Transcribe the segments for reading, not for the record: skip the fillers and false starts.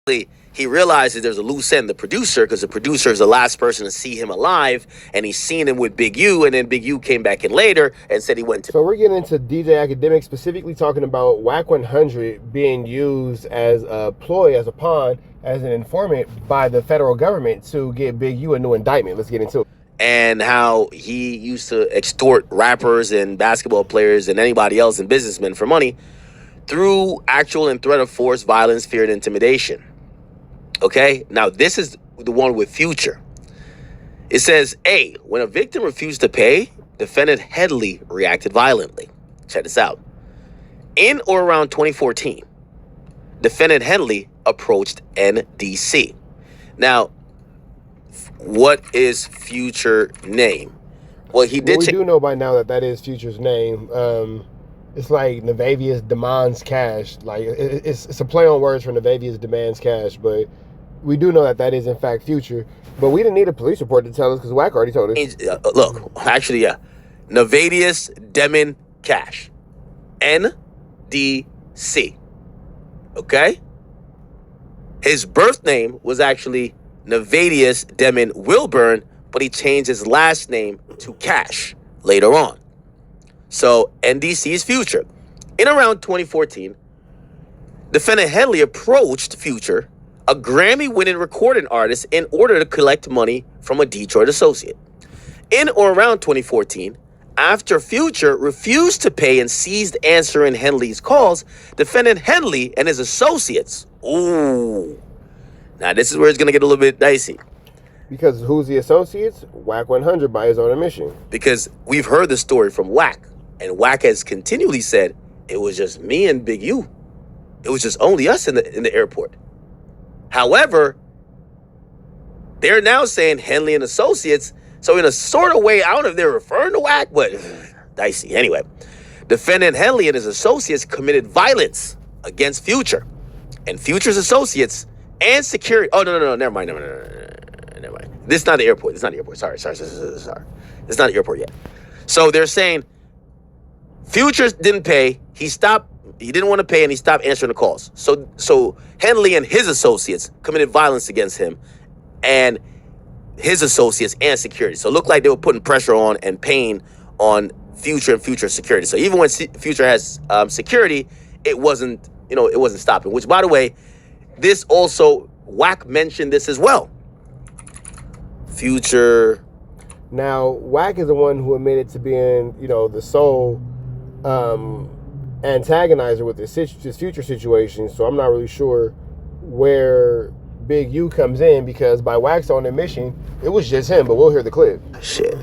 he realizes there's a loose end, the producer, because the producer is the last person to see him alive, and he's seen him with Big U, and then Big U came back in later and said he went to. So we're getting into DJ Akademiks, specifically talking about Wack 100 being used as a ploy, as a pawn, as an informant by the federal government to get Big U a new indictment. Let's get into it. And how he used to extort rappers and basketball players and anybody else and businessmen for money through actual and threat of force, violence, fear, and intimidation. Okay, now this is the one with Future. It says, A, when a victim refused to pay, defendant Headley reacted violently. Check this out. In or around 2014, defendant Headley approached NDC. Now, what is Future name? Well, he did. We do know by now that is Future's name. It's like Navavius demands cash. Like it's a play on words for Navavius demands cash, but we do know that is in fact Future. But we didn't need a police report to tell us because Wack already told us. Look, actually, yeah, Navavius Demon Cash, NDC. Okay, his birth name was actually Navadius Demon Wilburn, but he changed his last name to Cash later on. So NDC's Future. In around 2014, defendant Headley approached Future, a Grammy-winning recording artist, in order to collect money from a Detroit associate. In or around 2014, after Future refused to pay and ceased answering Headley's calls, defendant Headley and his associates, now this is where it's going to get a little bit dicey. Because who's the associates? Wack 100 by his own admission. Because we've heard the story from Wack, and Wack has continually said, it was just me and Big U. It was just only us in the airport. However, they're now saying Henley and associates. So in a sort of way, I don't know if they're referring to Wack, but dicey. Anyway, defendant Henley and his associates committed violence against Future. And Future's associates and security. Oh, no, never mind. Never mind. This is not the airport. Sorry. It's not the airport yet. So they're saying Future didn't pay. He didn't want to pay, and he stopped answering the calls. So Henley and his associates committed violence against him and his associates and security. So it looked like they were putting pressure on and paying on Future and Future security. So even when Future has security, it wasn't stopping. Which, by the way, this also, Wack mentioned this as well. Future. Now, Wack is the one who admitted to being, the sole antagonizer with this Future situation. So I'm not really sure where Big U comes in, because by Wack's own admission, it was just him. But we'll hear the clip. Shit.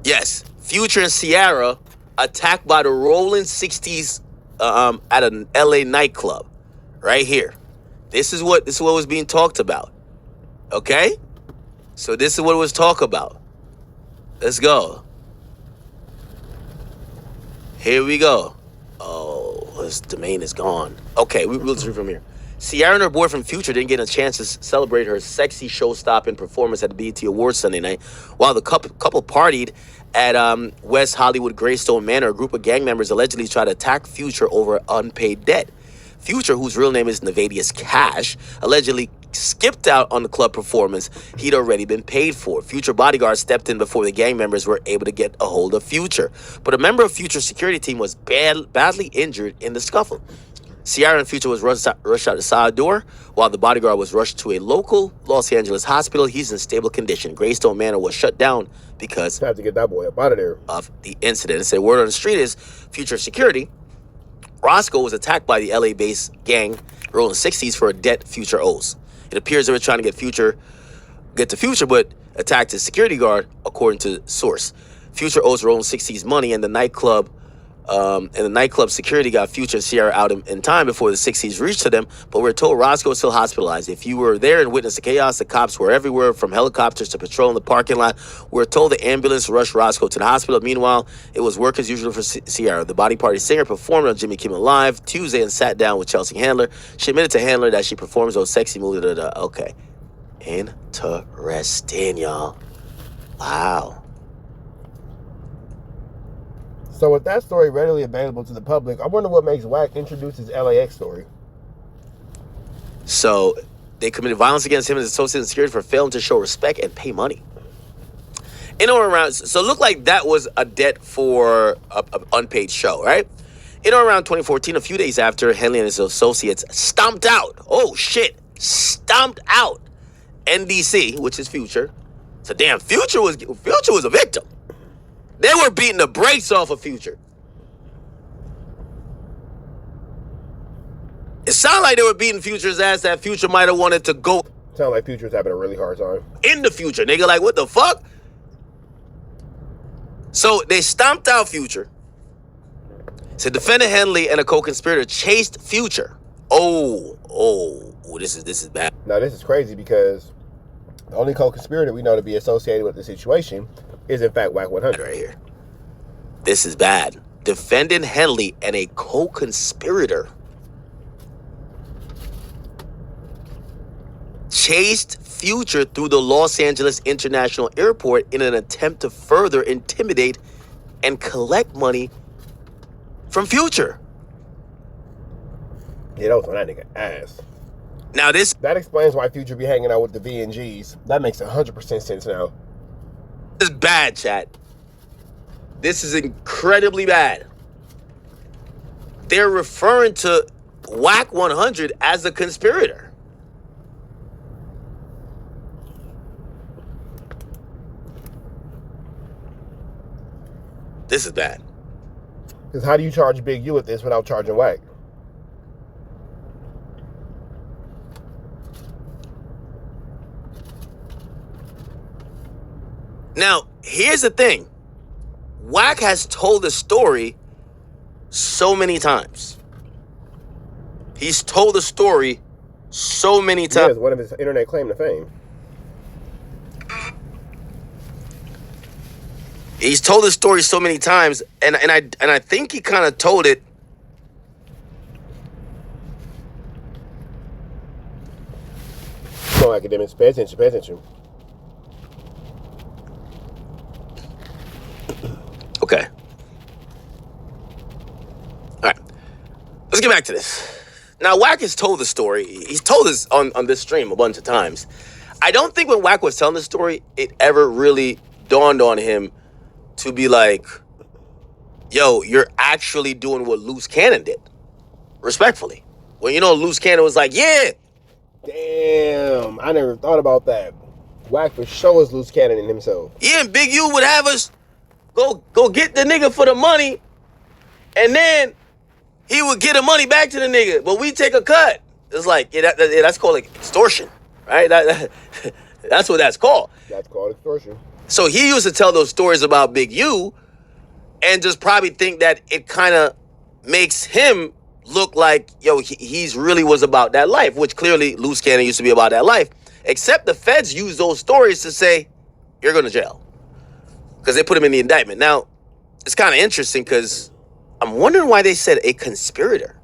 Yes, Future and Ciara attacked by the Rolling 60s at an LA nightclub. Right here. This is what was being talked about. Okay? So this is what it was talked about. Let's go. Here we go. Oh, his domain is gone. Okay, we'll just read from here. Ciara and her boyfriend Future didn't get a chance to celebrate her sexy show-stopping performance at the BET Awards Sunday night. While the couple partied at West Hollywood Greystone Manor, a group of gang members allegedly tried to attack Future over unpaid debt. Future, whose real name is Navadius Cash, allegedly skipped out on the club performance he'd already been paid for. Future bodyguards stepped in before the gang members were able to get a hold of Future. But a member of Future's security team was badly injured in the scuffle. Ciara and Future was rushed out the side door, while the bodyguard was rushed to a local Los Angeles hospital. He's in stable condition. Greystone Manor was shut down because have to get that boy up out of there of the incident. It said word on the street is Future security. Roscoe was attacked by the LA-based gang Rolling 60s for a debt Future owes. It appears they were trying to get to Future, but attacked his security guard, according to source. Future owes Rolling 60s money, and the nightclub security got Future and Ciara out in time before the 60s reached to them, but we're told Roscoe is still hospitalized. If you were there and witnessed the chaos, the cops were everywhere, from helicopters to patrol in the parking lot. We're told the ambulance rushed Roscoe to the hospital. Meanwhile, it was work as usual for Ciara. The Body Party singer performed on Jimmy Kimmel Live Tuesday and sat down with Chelsea Handler. She admitted to Handler that she performs those sexy moves. Okay. Interesting, y'all. Wow. So with that story readily available to the public, I wonder what makes Wack introduce his LAX story. So they committed violence against him and his associates in security for failing to show respect and pay money. In or around, so it looked like that was a debt for an unpaid show, right? In or around 2014, a few days after Henley and his associates stomped out, stomped out NDC, which is Future. So damn, Future was a victim. They were beating the brakes off of Future. It sounded like they were beating Future's ass, that Future might have wanted to go. Sound like Future's having a really hard time. In the Future, nigga, like what the fuck? So they stomped out Future. So defendant Henley and a co-conspirator chased Future. This is bad. Now this is crazy because the only co-conspirator we know to be associated with the situation is in fact Wack 100 right here. This is bad. Defendant Henley and a co-conspirator chased Future through the Los Angeles International Airport in an attempt to further intimidate and collect money from Future. Yeah, that was on that nigga ass. Now that explains why Future be hanging out with the B&Gs. That makes 100% sense now. This is bad, chat. This is incredibly bad. They're referring to Wack 100 as a conspirator. This is bad. Because how do you charge Big U with this without charging Wack? Now, here's the thing. Wack has told the story so many times. He's told the story so many times. Yeah, it's one of his internet claim to fame. He's told the story so many times, and I think he kind of told it. Come on, Akademiks, pay attention, pay attention. Okay. All right. Let's get back to this. Now, Wack has told the story. He's told this on this stream a bunch of times. I don't think when Wack was telling the story, it ever really dawned on him to be like, yo, you're actually doing what Loose Cannon did. Respectfully. When, Loose Cannon was like, yeah. Damn, I never thought about that. Wack for sure is Loose Cannon in himself. Yeah, and Big U would have us go get the nigga for the money, and then he would get the money back to the nigga, but we take a cut. It's like, that's called like extortion, right? That's what that's called. That's called extortion. So he used to tell those stories about Big U and just probably think that it kind of makes him look like, yo, he's really was about that life, which clearly Loose Cannon used to be about that life. Except the feds use those stories to say, you're going to jail. Because they put him in the indictment. Now, it's kind of interesting because I'm wondering why they said a conspirator.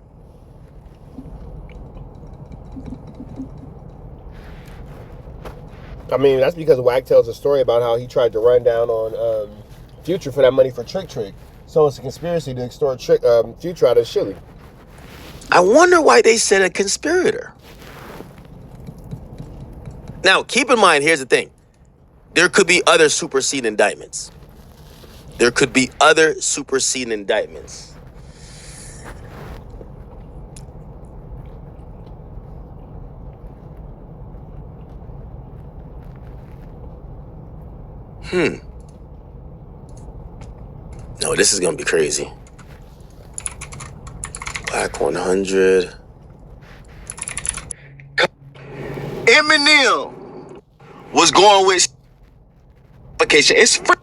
I mean, that's because Wack tells a story about how he tried to run down on Future for that money for Trick. So it's a conspiracy to extort Future out of Chile. I wonder why they said a conspirator. Now, keep in mind, here's the thing. There could be other superseding indictments. There could be other superseding indictments. No, this is going to be crazy. Wack 100. Eminem was going with application. It's free.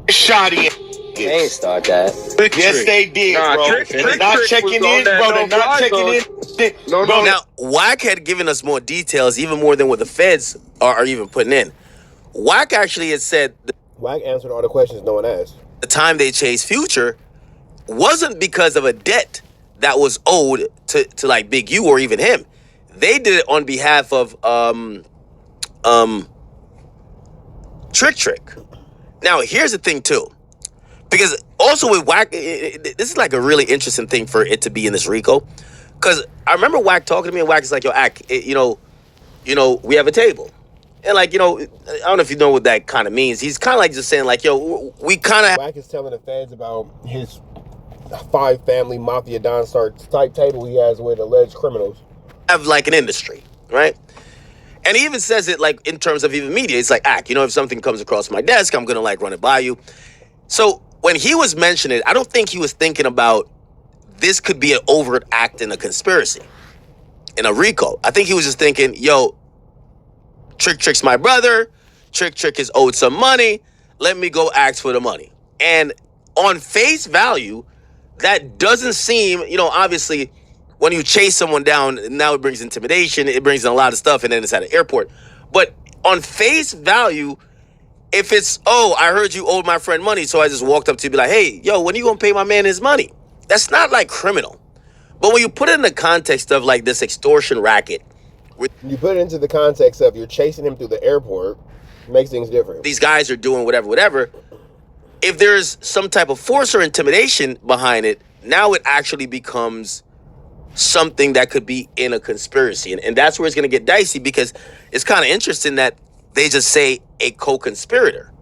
Shoddy. They ain't start that. Yes, they did, bro. They're not checking in, bro. They're not checking in. No. Now, Wack had given us more details, even more than what the feds are even putting in. Wack actually had said Wack answered all the questions no one asked. The time they chased Future wasn't because of a debt that was owed to like Big U or even him. They did it on behalf of Trick. Now, here's the thing too. Because also with Wack, this is like a really interesting thing for it to be in this RICO. Because I remember Wack talking to me, and Wack is like, yo, Ak, we have a table. And like, I don't know if you know what that kind of means. He's kind of like just saying like, yo, we kind of... Wack is telling the feds about his 5-family mafia Don Stark type table he has with alleged criminals. Have like an industry, right? And he even says it like in terms of even media. It's like, Ak, if something comes across my desk, I'm going to like run it by you. So when he was mentioning it, I don't think he was thinking about this could be an overt act in a conspiracy, in a RICO. I think he was just thinking, yo, Trick's my brother. Trick is owed some money. Let me go ask for the money. And on face value, that doesn't seem, obviously, when you chase someone down, now it brings intimidation. It brings in a lot of stuff, and then it's at an airport. But on face value, if it's, oh, I heard you owed my friend money, so I just walked up to you and be like, hey, yo, when are you going to pay my man his money? That's not like criminal. But when you put it in the context of like this extortion racket, you put it into the context of you're chasing him through the airport, makes things different. These guys are doing whatever. If there's some type of force or intimidation behind it, now it actually becomes something that could be in a conspiracy. And that's where it's going to get dicey, because it's kind of interesting that they just say a co-conspirator.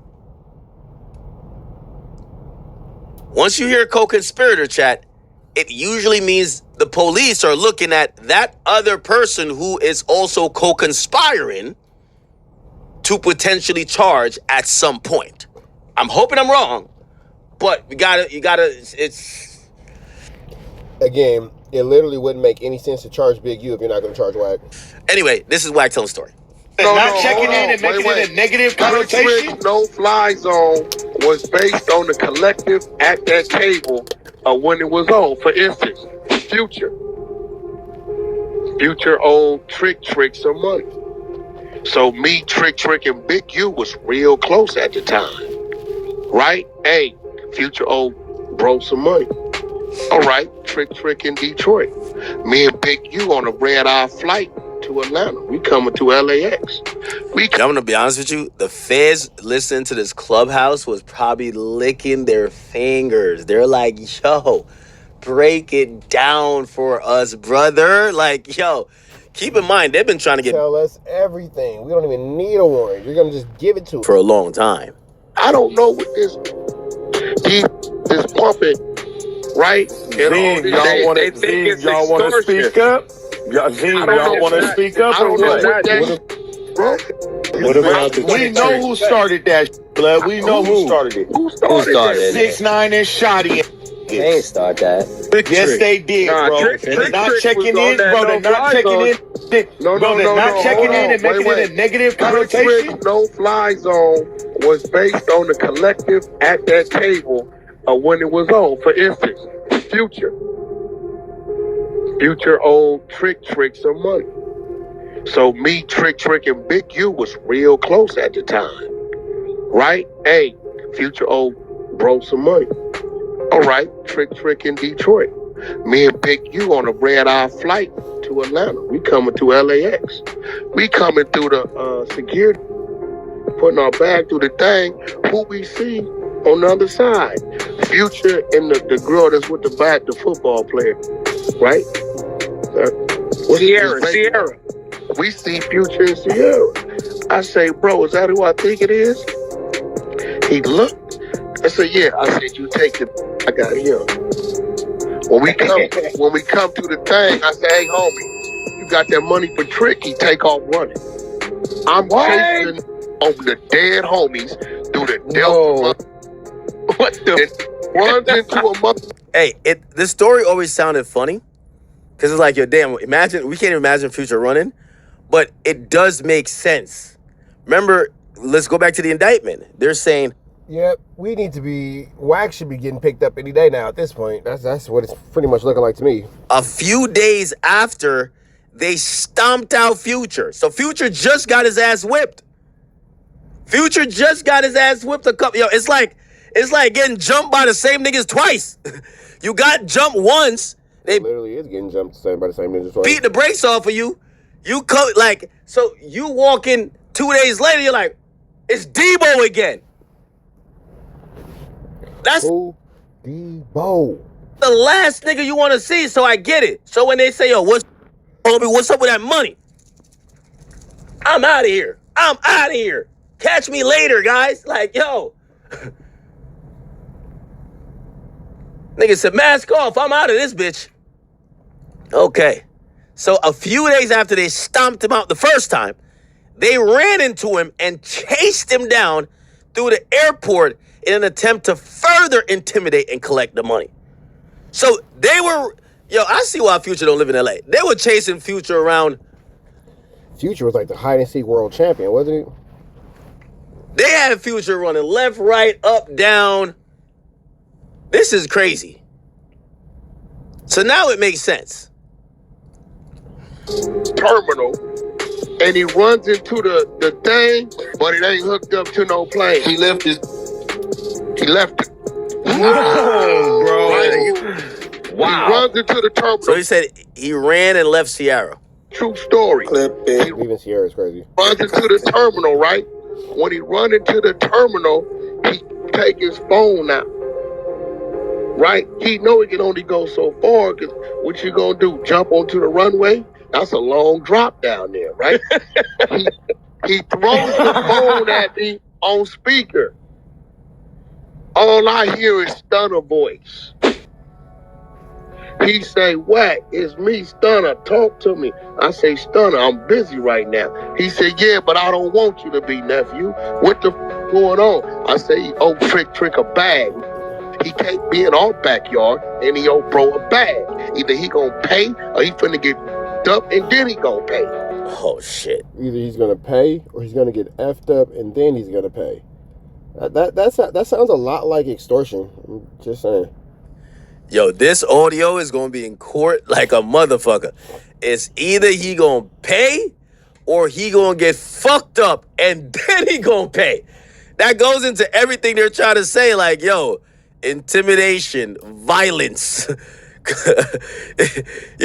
Once you hear co-conspirator, chat, it usually means the police are looking at that other person who is also co-conspiring to potentially charge at some point. I'm hoping I'm wrong, but you gotta, it's... Again, it literally wouldn't make any sense to charge Big U if you're not going to charge Wack. Anyway, this is Wack telling the story. Not checking in and making it a negative connotation. No-fly zone was based on the collective at that table when it was on. For instance, Future owed Trick some money. So me, Trick, and Big U was real close at the time, right? Hey, Future owed Bro some money. All right, Trick in Detroit. Me and Big U on a red-eye flight to Atlanta. We coming to LAX. I'm gonna be honest with you. The feds listening to this Clubhouse was probably licking their fingers. They're like, yo, break it down for us, brother. Like, yo, keep in mind, they've been trying to tell us everything. We don't even need a warrant. You're gonna just give it to us for a long time. I don't know what this pumping, right? Zine, y'all want to speak up? Y'all want to speak up or what? What about we know who started that, blood. We know who started it. Who started it? 6ix9ine and Shotty. They ain't start that. Yes, they did, bro. They're not checking in, bro. They're not checking in. No, they're not checking in and making it a negative connotation. No-fly zone was based on the collective at that table when it was on. For instance, Future owed Trick some money. So me, Trick, and Big U was real close at the time, right? Hey, Future owed Bro some money. All right, Trick in Detroit. Me and Big U on a red-eye flight to Atlanta. We coming to LAX. We coming through the security, putting our bag through the thing. Who we see on the other side? Future and the girl that's with the football player, right? Sierra. We see Future and Sierra. I say, bro, is that who I think it is? He looked. I said, yeah. I said, you take it. I got him. When we come to the thing, I say, hey, homie, you got that money for Trick? He take off running. I'm chasing over the dead homies through the Delta. What the? Runs into a mother. Hey, this story always sounded funny, because it's like, yo, damn, we can't even imagine Future running, but it does make sense. Remember, let's go back to the indictment. They're saying, yep, Wack should be getting picked up any day now at this point. That's what it's pretty much looking like to me. A few days after they stomped out Future. So Future just got his ass whipped. Future just got his ass whipped a couple. Yo, it's like getting jumped by the same niggas twice. You got jumped once. They literally is getting jumped by the same niggas twice. Beat the brakes off of you. You come so you walk in 2 days later, you're like, it's Debo again. That's Debo. the last nigga you want to see, so I get it. So when they say, yo, what's up with that money? I'm out of here. I'm out of here. Catch me later, guys. Like, yo. Nigga said, mask off. I'm out of this bitch. Okay. So a few days after they stomped him out the first time, they ran into him and chased him down through the airport in an attempt to further intimidate and collect the money. So they were, yo, I see why Future don't live in LA. They were chasing Future around. Future was like the hide and seek world champion, wasn't he? They had Future running left, right, up, down. This is crazy. So now it makes sense. Terminal, and he runs into the thing, but it ain't hooked up to no plane. He left it. Oh, bro. Right? Wow. He runs into the terminal. So he said he ran and left Sierra. True story. Even Sierra is crazy. Runs into the terminal, right? When he run into the terminal, he take his phone out. Right? He know he can only go so far, because what you gonna do? Jump onto the runway? That's a long drop down there, right? he throws the phone at me on speaker. All I hear is Stunner voice. He say, Wack, it's me, Stunner, talk to me. I say, Stunner, I'm busy right now. He said, yeah, but I don't want you to be, nephew. What the going on? I say, oh, trick a bag. He can't be in our backyard and he owe bro a bag. Either he gonna pay or he finna get up and then he gonna pay. Oh, shit. Either he's gonna pay or he's gonna get effed up and then he's gonna pay. That sounds a lot like extortion. I'm just saying. Yo, this audio is gonna be in court like a motherfucker. It's either he gonna pay or he gonna get fucked up and then he gonna pay. That goes into everything they're trying to say, like, yo, intimidation, violence. You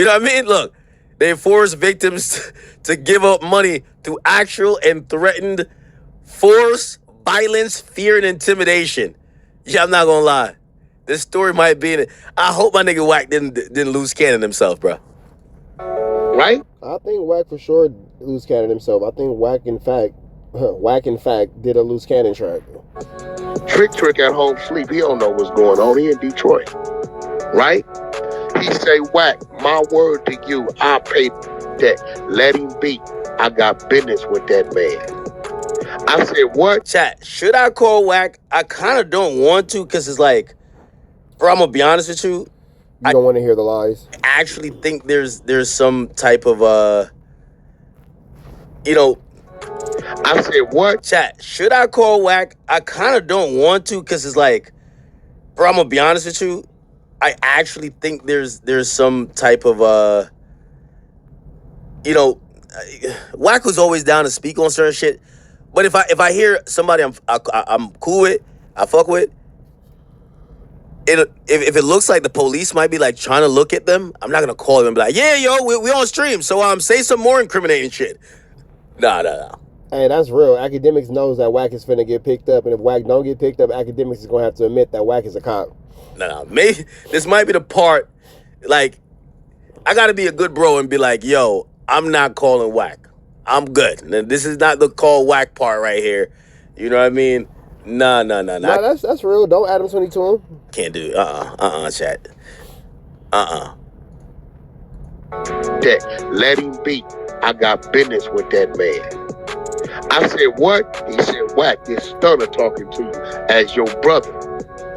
know what I mean? Look, they force victims to give up money through actual and threatened force, violence, fear, and intimidation. Yeah, I'm not gonna lie. This story might be in it. I hope my nigga Wack didn't lose cannon himself, bro. Right? I think Wack for sure loose cannon himself. I think Wack in fact did a loose cannon track. Trick at home sleep. He don't know what's going on. He in Detroit. Right? He say, Wack, my word to you, I pay that. Let him be. I got business with that man. I said, what? Chat, should I call Wack? I kind of don't want to, because it's like, bro, I'm going to be honest with you. You don't want to hear the lies? I actually think there's some type of, I said, what? Chat, should I call Wack? I kind of don't want to, because it's like, bro, I'm going to be honest with you. I actually think there's some type of, Wack was always down to speak on certain shit. But if I hear somebody I'm cool with, I fuck with, if it looks like the police might be like trying to look at them, I'm not gonna call them and be like, yeah, yo, we on stream, so say some more incriminating shit. Nah. Hey, that's real. Akademiks knows that Wack is finna get picked up, and if Wack don't get picked up, Akademiks is gonna have to admit that Wack is a cop. Nah. Maybe this might be the part, like, I gotta be a good bro and be like, yo, I'm not calling Wack. I'm good. This is not the call Wack part right here. You know what I mean? Nah. Nah, that's real. Don't Adam 20 to him. Can't do it. Chat. That. Let him be. I got business with that man. I said, what? He said, Wack, this Stunner talking to you as your brother.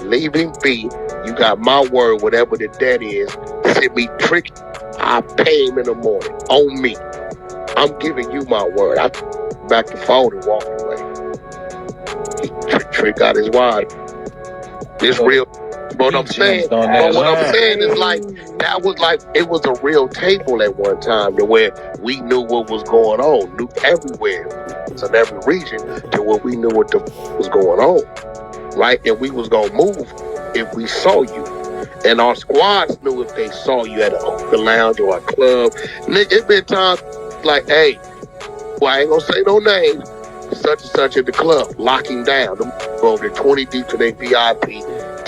Leave him be. You got my word, whatever the debt is. Send me trick. I pay him in the morning. On me. I'm giving you my word. I back the phone and walked away. Trick got his wad. This real. What I'm saying is like, that was like, it was a real table at one time to where we knew what was going on, knew everywhere, in every region, to where we knew what the was going on, right? And we was gonna move if we saw you. And our squads knew if they saw you at a lounge or a club. Nigga, it been times like, hey, well, I ain't gonna say no names, such and such at the club, locking down. Them go over there 20 deep to their VIP,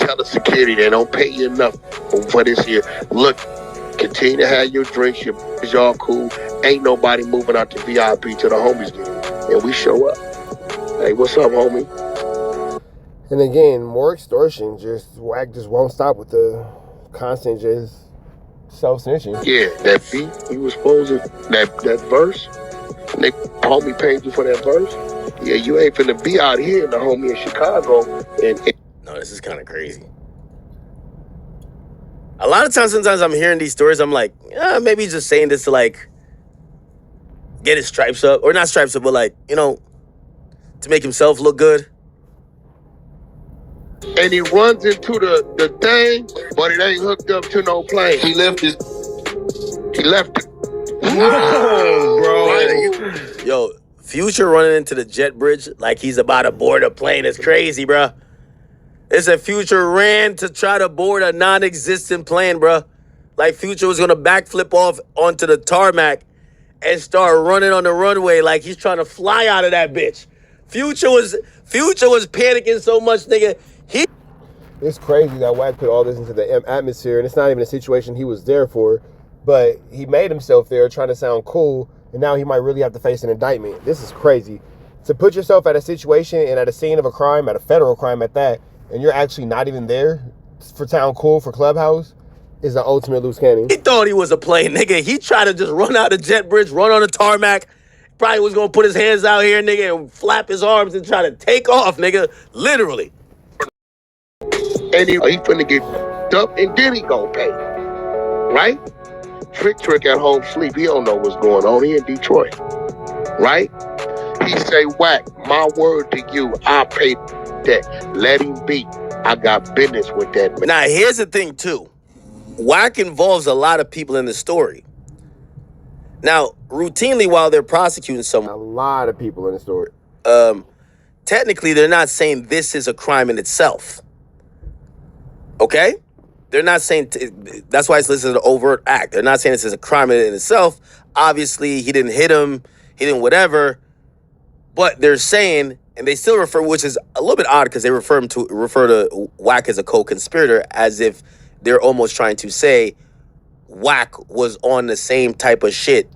tell the security they don't pay you enough for this here. Look, continue to have your drinks, y'all cool. Ain't nobody moving out to VIP till the homies get in. And we show up. Hey, what's up, homie? And again, more extortion. Wack just won't stop with the constant just self-snitching. Yeah, that beat he was supposed to, that verse, Nick, homie paid you for that verse. Yeah, you ain't finna be out here, the homie in Chicago. No, this is kind of crazy. A lot of times, sometimes I'm hearing these stories, I'm like, maybe he's just saying this to, like, get his stripes up. Or not stripes up, but, like, you know, to make himself look good. And he runs into the thing, but it ain't hooked up to no plane. He left it. Whoa, bro. Yo, Future running into the jet bridge like he's about to board a plane is crazy, bro. It's a Future ran to try to board a non-existent plane, bro. Like Future was gonna backflip off onto the tarmac and start running on the runway like he's trying to fly out of that bitch. Future was panicking so much, nigga. It's crazy that Wack put all this into the atmosphere, and it's not even a situation he was there for, but he made himself there trying to sound cool, and now he might really have to face an indictment. This is crazy. To put yourself at a situation and at a scene of a crime, at a federal crime at that, and you're actually not even there for sound cool for Clubhouse, is the ultimate loose cannon. He thought he was a plane, nigga. He tried to just run out the jet bridge, run on the tarmac. Probably was gonna put his hands out here, nigga, and flap his arms and try to take off, nigga. Literally. And he finna get up, and then he gonna pay. Right? Trick at home sleep. He don't know what's going on. He in Detroit. Right? He say, Wack, my word to you, I pay that. Let him be. I got business with that. Now, here's the thing, too. Wack involves a lot of people in the story. Now, routinely, while they're prosecuting someone, a lot of people in the story. Technically, they're not saying this is a crime in itself. Okay? They're not saying, that's why it's listed as an overt act. They're not saying this is a crime in itself. Obviously, he didn't hit him, he didn't whatever. But they're saying, and they still refer, which is a little bit odd because they refer to Wack as a co-conspirator, as if they're almost trying to say Wack was on the same type of shit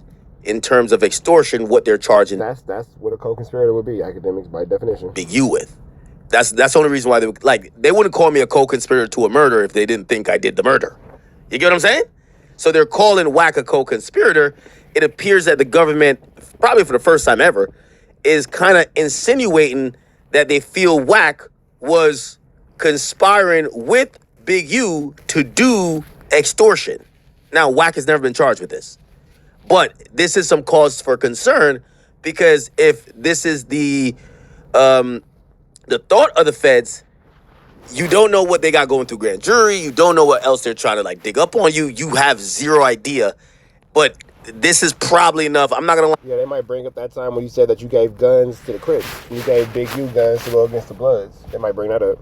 in terms of extortion, what they're charging. That's what a co-conspirator would be, Akademiks by definition. Big U with. That's the only reason why they wouldn't call me a co-conspirator to a murder if they didn't think I did the murder. You get what I'm saying? So they're calling Wack a co-conspirator. It appears that the government, probably for the first time ever, is kind of insinuating that they feel Wack was conspiring with Big U to do extortion. Now, Wack has never been charged with this. But this is some cause for concern because if this is the thought of the feds, you don't know what they got going through grand jury. You don't know what else they're trying to like dig up on you. You have zero idea. But this is probably enough. I'm not going to lie. Yeah, they might bring up that time when you said that you gave guns to the Crips. You gave Big U guns to go against the Bloods. They might bring that up.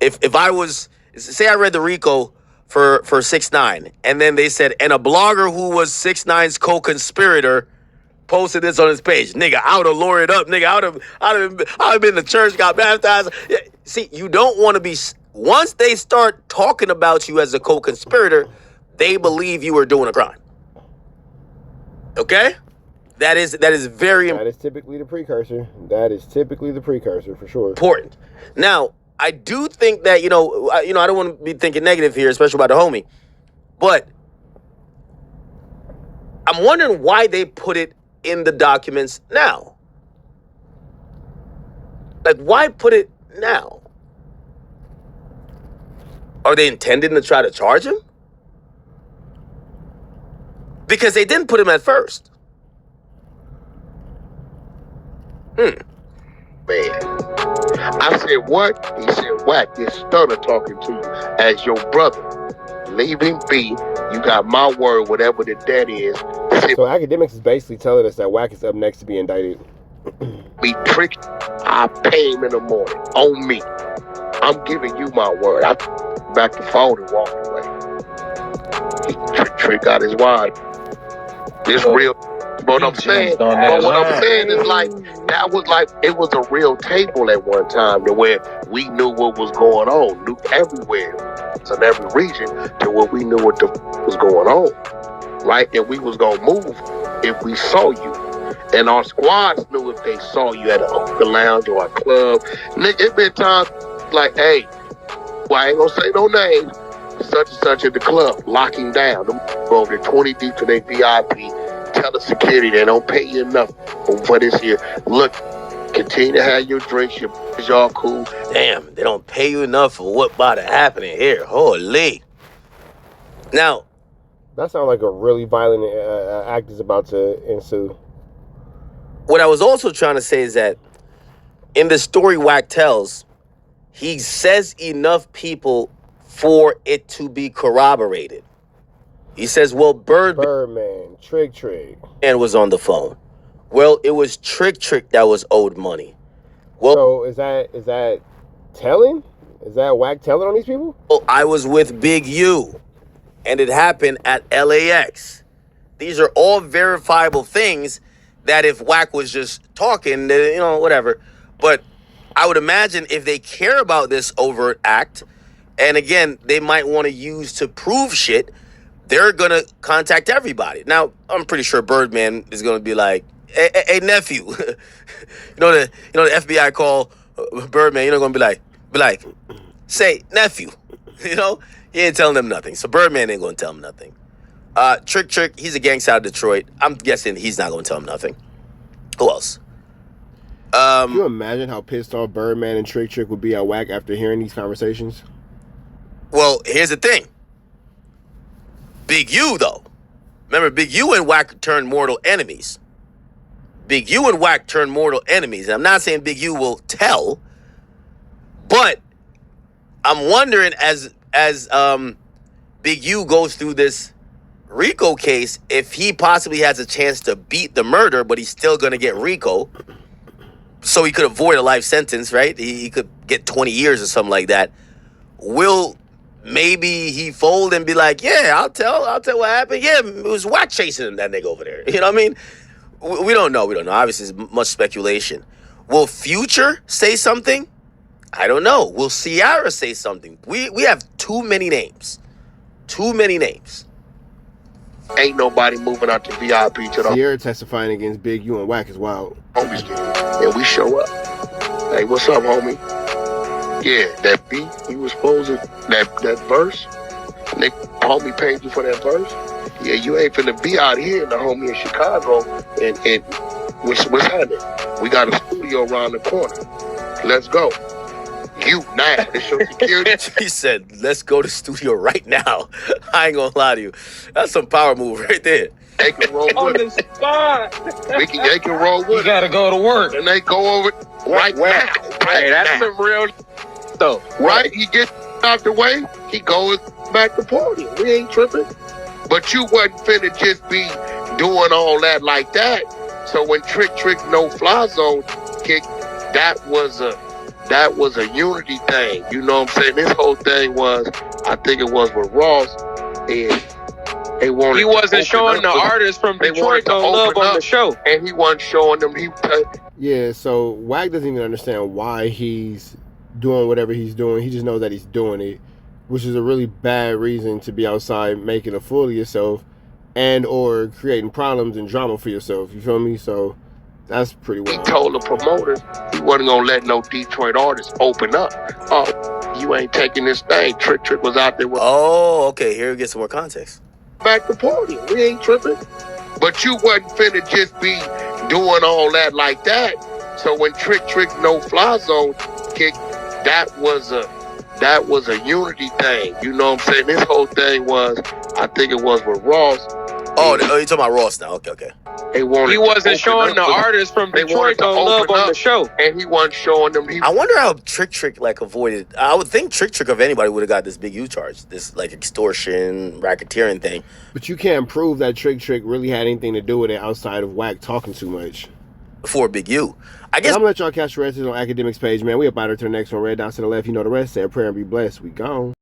If I was, say I read the RICO for 6ix9ine, and then they said, and a blogger who was 6ix9ine's co-conspirator posted this on his page. Nigga, I would have lawyered up. Nigga, I would have been to church, got baptized. Yeah, see, you don't want to be, once they start talking about you as a co-conspirator, they believe you are doing a crime. Okay? That is very important. That is typically the precursor. That is typically the precursor for sure. Important. Now, I do think that, I don't want to be thinking negative here, especially about the homie, but I'm wondering why they put it in the documents now. Like, why put it now? Are they intending to try to charge him? Because they didn't put him at first. Man. I said, what? He said, Wack, this stunner talking to you as your brother. Leave him be. You got my word, whatever the debt is. So Akademiks is basically telling us that Wack is up next to be indicted. Be tricked. I pay him in the morning. On me. I'm giving you my word. I back the phone and walked away. He trick got his wad. This real But what I'm saying is like it was a real table at one time to where we knew what was going on, knew everywhere, in every region, to where we knew what the was going on, right? And we was gonna move if we saw you. And our squads knew if they saw you at a hookah lounge or a club. It been times like, hey, well, I ain't gonna say no names, such and such at the club, locking down. Them go over there 20 deep to their VIP. Tell the security they don't pay you enough for this here. Look, continue to have your drinks, y'all cool. Damn, they don't pay you enough for what about to happen in here. Holy. Now, that sounds like a really violent act is about to ensue. What I was also trying to say is that in the story Wack tells, he says enough people for it to be corroborated. He says, well, Birdman, Trick and was on the phone. Well, it was Trick that was owed money. Well, so is that telling? Is that Wack telling on these people? Well, I was with Big U, and it happened at LAX. These are all verifiable things that if Wack was just talking, you know, whatever. But I would imagine if they care about this overt act, and again, they might want to use to prove shit, they're going to contact everybody. Now, I'm pretty sure Birdman is going to be like, hey nephew. you know the FBI call Birdman, going to be like, say, nephew. You know, he ain't telling them nothing. So Birdman ain't going to tell him nothing. Trick, he's a gangster out of Detroit. I'm guessing he's not going to tell him nothing. Who else? Can you imagine how pissed off Birdman and Trick would be at Wack after hearing these conversations? Well, here's the thing. Big U, though. Remember, Big U and Wack turned mortal enemies. Big U and Wack turned mortal enemies. And I'm not saying Big U will tell, but I'm wondering as Big U goes through this RICO case, if he possibly has a chance to beat the murder, but he's still going to get RICO, so he could avoid a life sentence, right? He could get 20 years or something like that. Will maybe he fold and be like, yeah, I'll tell what happened. Yeah, it was Wack chasing him, that nigga over there. You know what I mean? We don't know. Obviously, it's much speculation. Will Future say something? I don't know. Will Ciara say something? We have too many names. Ain't nobody moving out to VIP to the Ciara testifying against Big U and Wack is wild. Homies, and we show up. Hey, what's up, homie? Yeah, that beat you was supposed to, that verse, Nick, homie paid you for that verse. Yeah, you ain't finna be out here, the homie in Chicago, and what's happening? We got a studio around the corner. Let's go. You now, it's your security. He said, let's go to studio right now. I ain't gonna lie to you. That's some power move right there. They can roll with on the spot. They can roll with You gotta go to work. And they go over right now. Hey, that's some real stuff. Right? He gets out the way, he goes back to party. We ain't tripping. But you wasn't finna just be doing all that like that. So when Trick No Fly Zone kicked, that was a unity thing. You know what I'm saying? This whole thing was, I think it was with Ross, and they wanted he wasn't showing the artists from Detroit no love on the show. And he wasn't showing them. Yeah, so Wack doesn't even understand why he's doing whatever he's doing. He just knows that he's doing it, which is a really bad reason to be outside making a fool of yourself and or creating problems and drama for yourself. You feel me? So that's pretty wild. He told the promoters he wasn't gonna let no Detroit artists open up. Oh, you ain't taking this thing. Trick was out there with. Oh, okay. Here we get some more context. Back to party. We ain't tripping. But you wasn't finna just be doing all that like that. So when Trick No Fly Zone kicked, that was a unity thing. You know what I'm saying? This whole thing was, I think it was with Ross. Oh, you're talking about Ross now. Okay. He wasn't showing the artists from Detroit no love on the show. And he wasn't showing them. I wonder how Trick like avoided. I would think Trick of anybody would have got this Big U charge, this like extortion, racketeering thing. But you can't prove that Trick really had anything to do with it outside of Wack talking too much. For Big U. I guess I'm gonna let y'all catch the rest of it on Akademiks page, man. We about to the next one. Red down to the left. You know the rest. Say a prayer and be blessed. We gone.